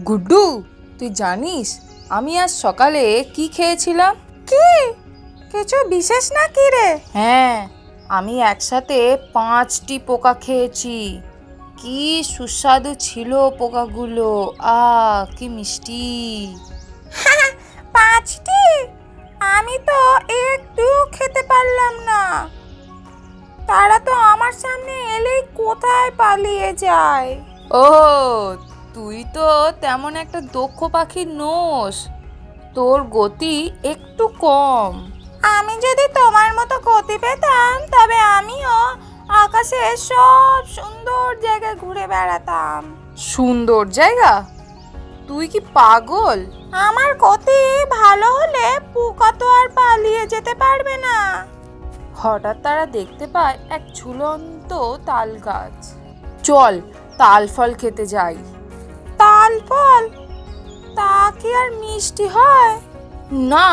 গুড্ডু, তুই জানিস আমি আজ সকালে কি খেয়েছিলাম? কি? কিছু বিশেষ না কি রে? হ্যাঁ, আমি একসাথে 5টি পোকা খেয়েছি। কি সুস্বাদু ছিল পোকাগুলো! কি মিষ্টি! 5টি? আমি তো একটুও খেতে পারলাম না। তারা তো আমার সামনে এলেই কোথায় পালিয়ে যায়। ও, তুই তো তেমন একটা দক্ষ পাখি নোস, তোর গতি একটু কম। আমি যদি তোমার মতো গতি পেতাম তবে আমিও আকাশের সব সুন্দর জায়গায় ঘুরে বেড়াতাম। সুন্দর জায়গা? তুই কি পাগল? আমার গতি ভালো হলে পোকা তো আর পালিয়ে যেতে পারবে না। হঠাৎ তারা দেখতে পায় এক ঝুলন্ত তাল গাছ। চল, তাল ফল খেতে যাই। তাল ফল? তা কি আর মিষ্টি হয়? না,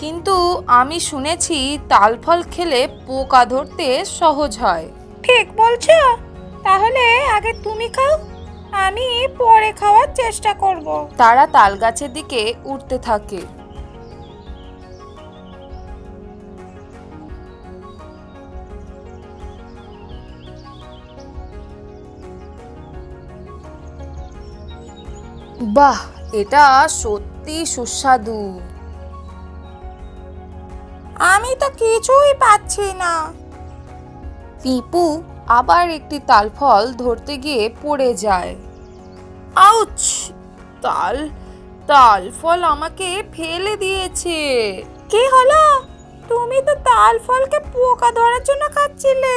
কিন্তু আমি শুনেছি তাল ফল খেলে পোকা ধরতে সহজ হয়। ঠিক বলছো। তাহলে আগে তুমি খাও, আমি পরে খাওয়ার চেষ্টা করব। তারা তাল গাছের দিকে উঠতে থাকে। বাহ, এটা সত্যি সুস্বাদু। আমি তো কিছুই পাচ্ছি না। পিপু আবার একটি তাল ফল ধরতে গিয়ে পড়ে যায়। আউচ! তাল তাল ফল আমাকে ফেলে দিয়েছে। কি হলো? তুমি তো তাল ফলকে পোকা ধরার জন্য খাচ্ছিলে।